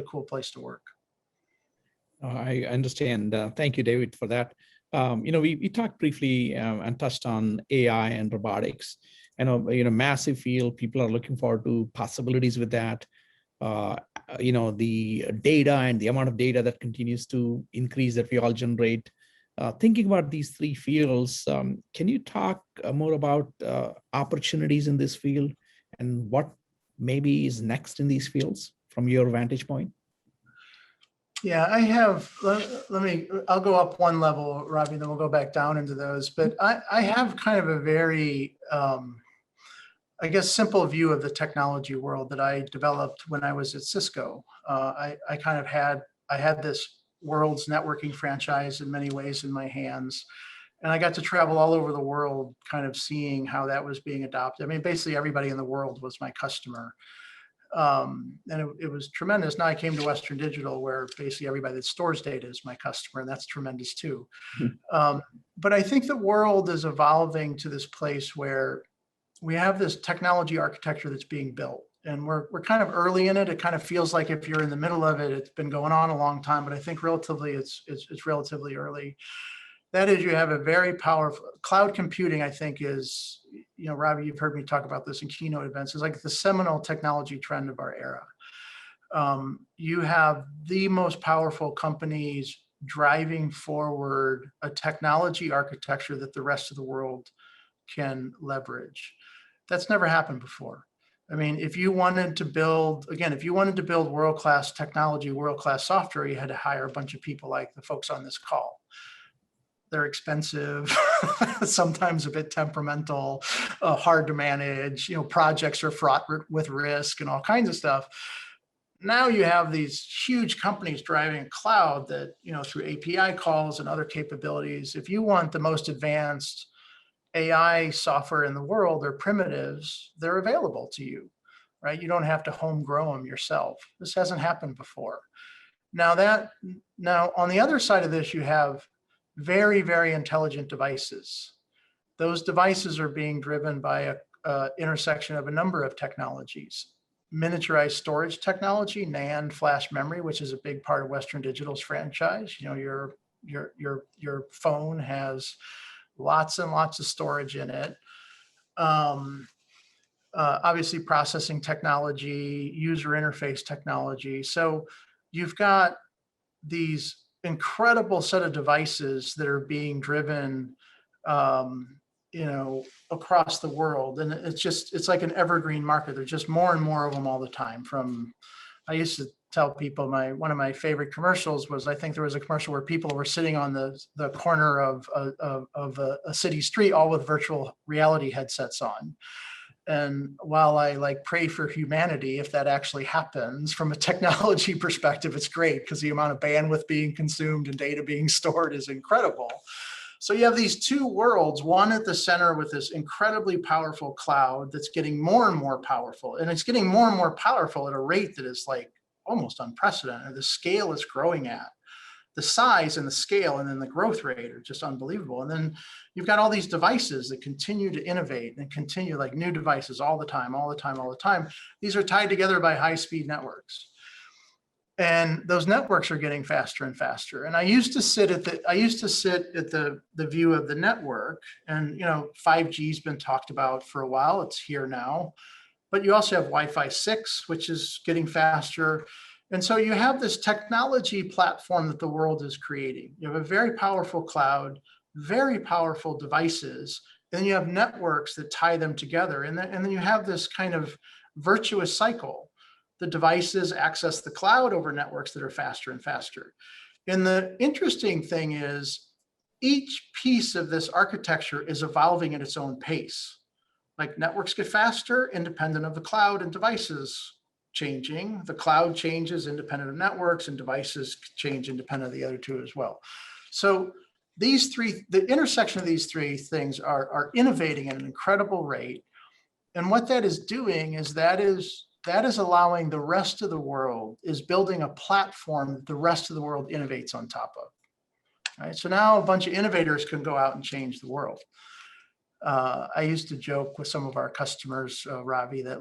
cool place to work. I understand. Thank you, David, for that. We talked briefly and touched on AI and robotics. I know, massive field. People are looking forward to possibilities with that. The data and the amount of data that continues to increase that we all generate. Thinking about these 3 fields, can you talk more about opportunities in this field and what maybe is next in these fields from your vantage point? Yeah, I have, I'll go up one level, Ravi, then we'll go back down into those. But I have kind of a very, I guess, simple view of the technology world that I developed when I was at Cisco. I had this world's networking franchise in many ways in my hands. And I got to travel all over the world, kind of seeing how that was being adopted. I mean, basically everybody in the world was my customer. And it was tremendous. Now I came to Western Digital, where basically everybody that stores data is my customer, and that's tremendous too. But I think the world is evolving to this place where we have this technology architecture that's being built, and we're kind of early in it. It kind of feels like if you're in the middle of it, it's been going on a long time, but I think relatively it's relatively early. That is, you have a very powerful cloud computing, I think is, Ravi, you've heard me talk about this in keynote events, is like the seminal technology trend of our era. You have the most powerful companies driving forward a technology architecture that the rest of the world can leverage. That's never happened before. I mean, if you wanted to build world-class technology, world-class software, you had to hire a bunch of people like the folks on this call. They're expensive, sometimes a bit temperamental, hard to manage. Projects are fraught with risk and all kinds of stuff. Now you have these huge companies driving cloud that, through API calls and other capabilities. If you want the most advanced AI software in the world, or primitives, they're available to you, right? You don't have to home grow them yourself. This hasn't happened before. Now on the other side of this, you have very, very intelligent devices. Those devices are being driven by a intersection of a number of technologies. Miniaturized storage technology, NAND, flash memory, which is a big part of Western Digital's franchise. Your phone has lots and lots of storage in it. Obviously, processing technology, user interface technology. So you've got these incredible set of devices that are being driven, across the world. And it's like an evergreen market. There's just more and more of them all the time. I used to tell people one of my favorite commercials was, I think there was a commercial where people were sitting on the corner of a city street, all with virtual reality headsets on. And while I pray for humanity, if that actually happens from a technology perspective, it's great, because the amount of bandwidth being consumed and data being stored is incredible. So you have these two worlds, one at the center with this incredibly powerful cloud that's getting more and more powerful. And it's getting more and more powerful at a rate that is almost unprecedented. The scale it's growing at. The size and the scale and then the growth rate are just unbelievable. And then you've got all these devices that continue to innovate and continue, like new devices all the time. These are tied together by high-speed networks. And those networks are getting faster and faster. And I used to sit at the view of the network, and 5G's been talked about for a while. It's here now. But you also have Wi-Fi 6, which is getting faster. And so you have this technology platform that the world is creating. You have a very powerful cloud, very powerful devices, and then you have networks that tie them together. And then you have this kind of virtuous cycle. The devices access the cloud over networks that are faster and faster. And the interesting thing is, each piece of this architecture is evolving at its own pace. Like, networks get faster, independent of the cloud and devices changing. The cloud changes independent of networks, and devices change independent of the other two as well. So the intersection of these three things are innovating at an incredible rate. And what that is doing is that is allowing the rest of the world, is building a platform that the rest of the world innovates on top of. Right? So now a bunch of innovators can go out and change the world. I used to joke with some of our customers, Ravi, that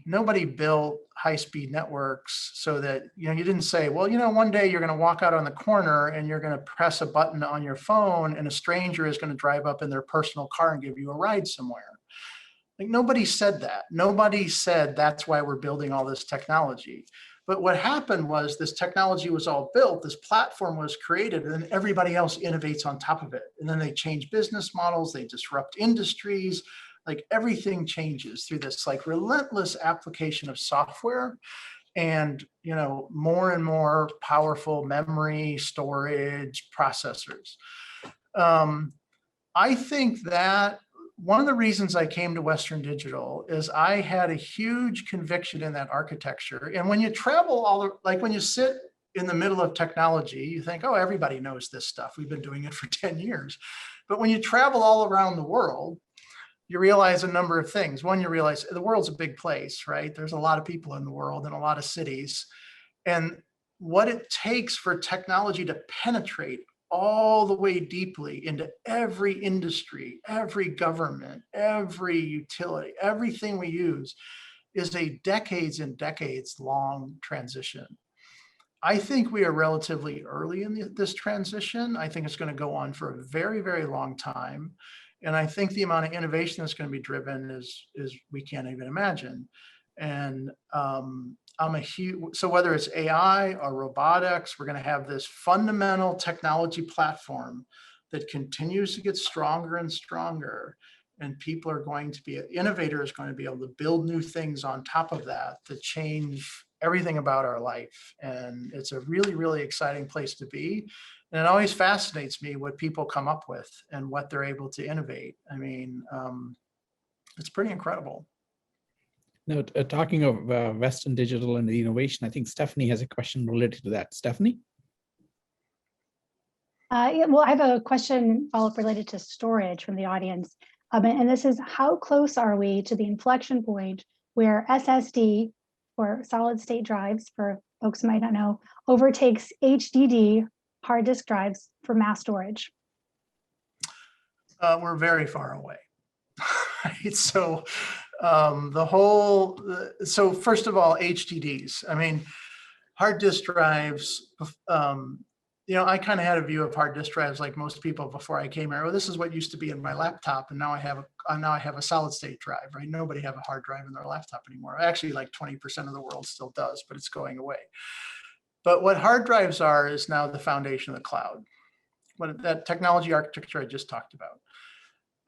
nobody built high-speed networks so that, you didn't say, well, one day you're going to walk out on the corner and you're going to press a button on your phone and a stranger is going to drive up in their personal car and give you a ride somewhere. Nobody said that. Nobody said that's why we're building all this technology. But what happened was, this technology was all built, this platform was created, and then everybody else innovates on top of it. And then they change business models, they disrupt industries, everything changes through this relentless application of software and more and more powerful memory, storage, processors. I think that one of the reasons I came to Western Digital is I had a huge conviction in that architecture. And when you travel when you sit in the middle of technology, you think, oh, everybody knows this stuff. We've been doing it for 10 years. But when you travel all around the world, you realize a number of things. One, you realize the world's a big place, right? There's a lot of people in the world and a lot of cities. And what it takes for technology to penetrate all the way deeply into every industry, every government, every utility, everything we use is a decades and decades long transition. I think we are relatively early in this transition. I think it's going to go on for a very, very long time. And I think the amount of innovation that's going to be driven is we can't even imagine. And so whether it's AI or robotics, we're going to have this fundamental technology platform that continues to get stronger and stronger. And people are going to be, innovators going to be able to build new things on top of that to change everything about our life. And it's a really, really exciting place to be. And it always fascinates me what people come up with and what they're able to innovate. I mean, it's pretty incredible. Now, talking of Western Digital and the innovation, I think Stephanie has a question related to that. Stephanie? Yeah, well, I have a question follow-up related to storage from the audience. And this is, how close are we to the inflection point where SSD, or solid state drives, for folks who might not know, overtakes HDD, hard disk drives, for mass storage? We're very far away. Right? So so first of all, HDDs. I mean, hard disk drives, I kind of had a view of hard disk drives like most people before I came here. Oh, this is what used to be in my laptop, and now I have a solid state drive, right? Nobody have a hard drive in their laptop anymore. Actually, like 20% of the world still does, but it's going away. But what hard drives are is now the foundation of the cloud. What that technology architecture I just talked about.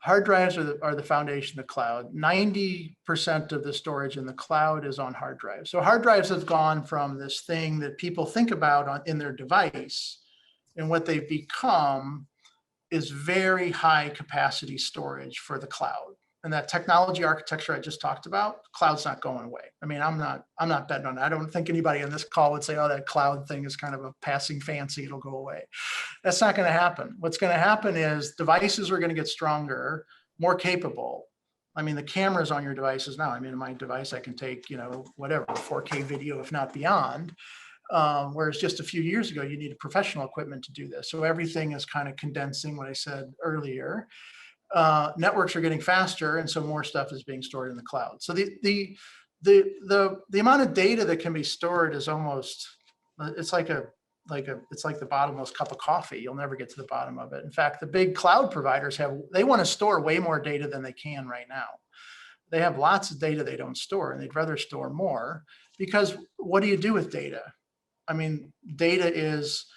Hard drives are the foundation of the cloud. 90% of the storage in the cloud is on hard drives. So hard drives have gone from this thing that people think about in their device, and what they've become is very high capacity storage for the cloud. And that technology architecture I just talked about, cloud's not going away. I mean, I'm not betting on it. I don't think anybody on this call would say, oh, that cloud thing is kind of a passing fancy, it'll go away. That's not going to happen. What's going to happen is devices are going to get stronger, more capable. I mean, the cameras on your devices now, I mean, in my device, I can take, whatever, 4K video, if not beyond. Whereas just a few years ago, you needed professional equipment to do this. So everything is kind of condensing what I said earlier. Networks are getting faster, and so more stuff is being stored in the cloud. So the amount of data that can be stored is almost, it's like the bottomless cup of coffee. You'll never get to the bottom of it. In fact, the big cloud providers they want to store way more data than they can right now. They have lots of data they don't store, and they'd rather store more, because what do you do with data? I mean, data is,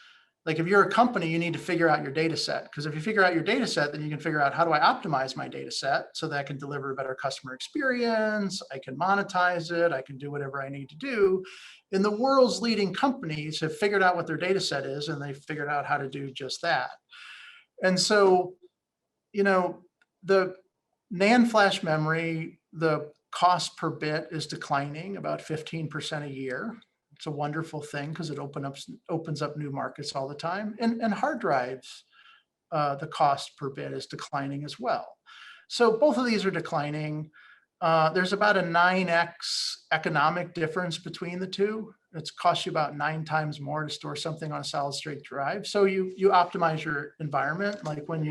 like, if you're a company, you need to figure out your data set, because if you figure out your data set, then you can figure out, how do I optimize my data set so that I can deliver a better customer experience, I can monetize it, I can do whatever I need to do. And the world's leading companies have figured out what their data set is, and they've figured out how to do just that. And so, the NAND flash memory, the cost per bit is declining about 15% a year. It's a wonderful thing because it opens up new markets all the time. And hard drives, the cost per bit is declining as well. So both of these are declining. There's about a 9x economic difference between the two. It costs you about 9 times more to store something on a solid state drive. So you optimize your environment. Like when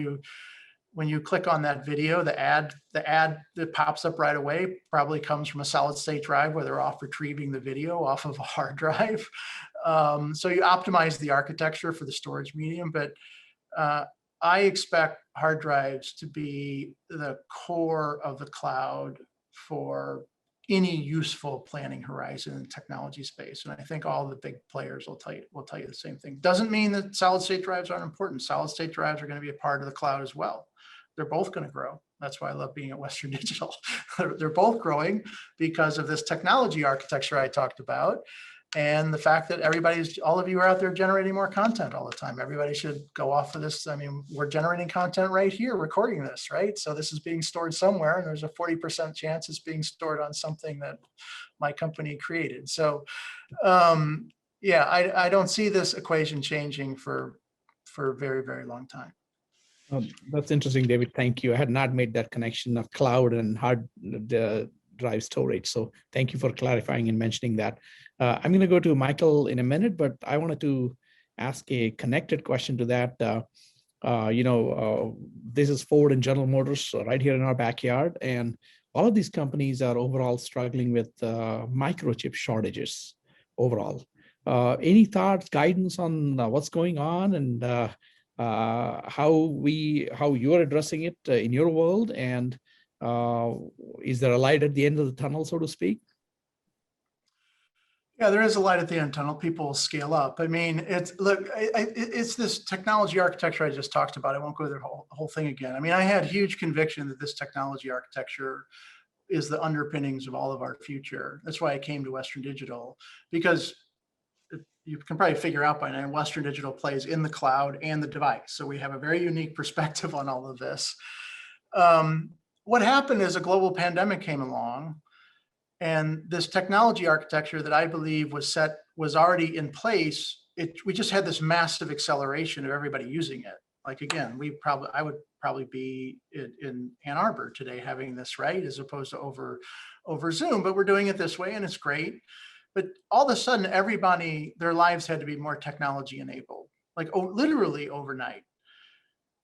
you click on that video, the ad that pops up right away probably comes from a solid state drive where they're off retrieving the video off of a hard drive. So you optimize the architecture for the storage medium, but I expect hard drives to be the core of the cloud for any useful planning horizon in the technology space. And I think all the big players will tell you the same thing. Doesn't mean that solid state drives aren't important. Solid state drives are going to be a part of the cloud as well. They're both going to grow. That's why I love being at Western Digital. They're both growing because of this technology architecture I talked about, and the fact that all of you are out there generating more content all the time. Everybody should go off of this. I mean, we're generating content right here, recording this, right? So this is being stored somewhere, and there's a 40% chance it's being stored on something that my company created. So yeah, I don't see this equation changing for a very, very long time. That's interesting, David. Thank you. I had not made that connection of cloud and hard drive storage. So thank you for clarifying and mentioning that. I'm going to go to Michael in a minute, but I wanted to ask a connected question to that. This is Ford and General Motors right here in our backyard, and all of these companies are overall struggling with microchip shortages overall. Any thoughts, guidance on what's going on and how you're addressing it in your world, and is there a light at the end of the tunnel, so to speak? Yeah, there is a light at the end of the tunnel. People will scale up. I mean, it's this technology architecture I just talked about. I won't go through the whole thing again. I mean, I had huge conviction that this technology architecture is the underpinnings of all of our future. That's why I came to Western Digital, because you can probably figure out by now, Western Digital plays in the cloud and the device. So we have a very unique perspective on all of this. What happened is a global pandemic came along, and this technology architecture that I believe was already in place. We just had this massive acceleration of everybody using it. Like, again, I would probably be in Ann Arbor today having this, right, as opposed to over Zoom, but we're doing it this way and it's great. But all of a sudden, everybody, their lives had to be more technology enabled, like literally overnight.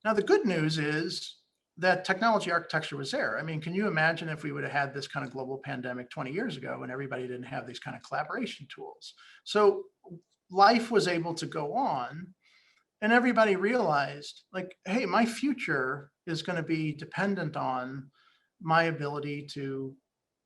Now, the good news is that technology architecture was there. I mean, can you imagine if we would have had this kind of global pandemic 20 years ago and everybody didn't have these kind of collaboration tools? So life was able to go on, and everybody realized, like, hey, my future is going to be dependent on my ability to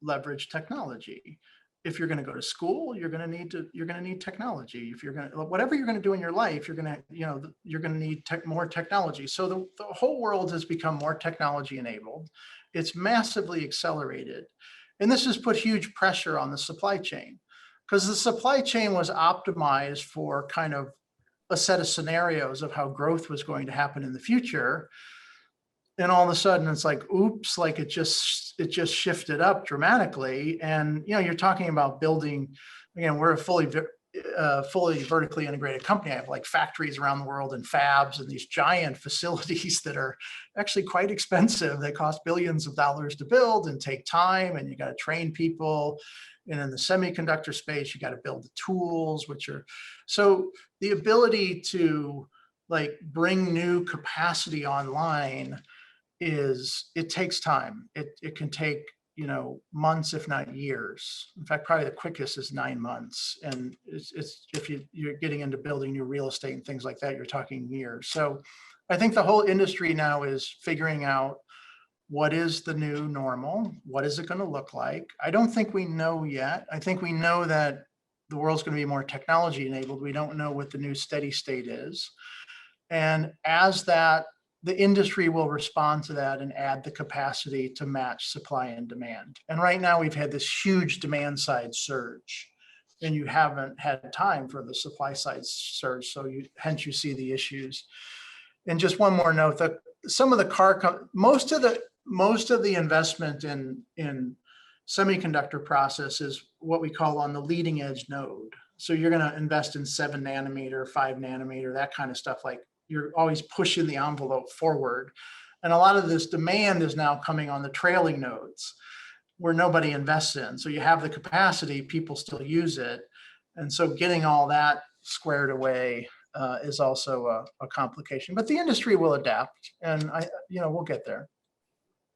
leverage technology. If you're going to go to school, you're going to need technology. If whatever you're going to do in your life, you're going to need more technology. So the whole world has become more technology enabled. It's massively accelerated. And this has put huge pressure on the supply chain, because the supply chain was optimized for kind of a set of scenarios of how growth was going to happen in the future. And all of a sudden it's like, oops, like it just shifted up dramatically. And, you're talking about building, again, we're a fully vertically integrated company. I have like factories around the world and fabs and these giant facilities that are actually quite expensive. They cost billions of dollars to build and take time, and you got to train people. And in the semiconductor space, you got to build the tools, so the ability to like bring new capacity online it takes time. It can take, months, if not years. In fact, probably the quickest is 9 months. And it's if you're getting into building new real estate and things like that, you're talking years. So I think the whole industry now is figuring out what is the new normal? What is it going to look like? I don't think we know yet. I think we know that the world's going to be more technology enabled. We don't know what the new steady state is. And as that, the industry will respond to that and add the capacity to match supply and demand. And right now we've had this huge demand side surge, and you haven't had time for the supply side surge. So hence you see the issues. And just one more note, that some of the most of the investment in semiconductor process is what we call on the leading edge node. So you're going to invest in 7 nanometer, 5 nanometer, that kind of stuff. Like, you're always pushing the envelope forward. And a lot of this demand is now coming on the trailing nodes where nobody invests in. So you have the capacity, people still use it. And so getting all that squared away is also a complication, but the industry will adapt, and we'll get there.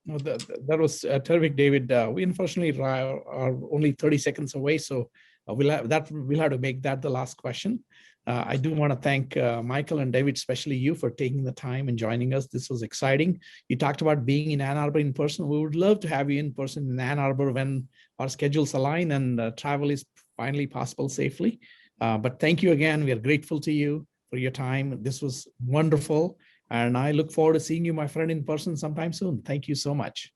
No, that was terrific, David. We unfortunately are only 30 seconds away, so we'll have to make that the last question. I do want to thank Michael and David, especially you, for taking the time and joining us. This was exciting. You talked about being in Ann Arbor in person. We would love to have you in person in Ann Arbor when our schedules align and travel is finally possible safely. But thank you again. We are grateful to you for your time. This was wonderful. And I look forward to seeing you, my friend, in person sometime soon. Thank you so much.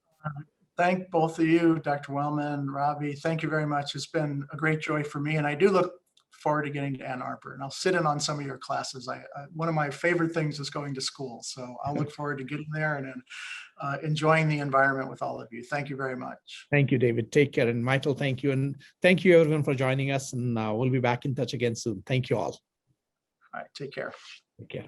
Thank both of you, Dr. Wellman, Ravi. Thank you very much. It's been a great joy for me. And I do look forward to getting to Ann Arbor, and I'll sit in on some of your classes. One of my favorite things is going to school. So I'll look forward to getting there and enjoying the environment with all of you. Thank you very much. Thank you, David. Take care. And Michael, thank you. And thank you everyone for joining us. And we'll be back in touch again soon. Thank you all. All right, take care. Take care.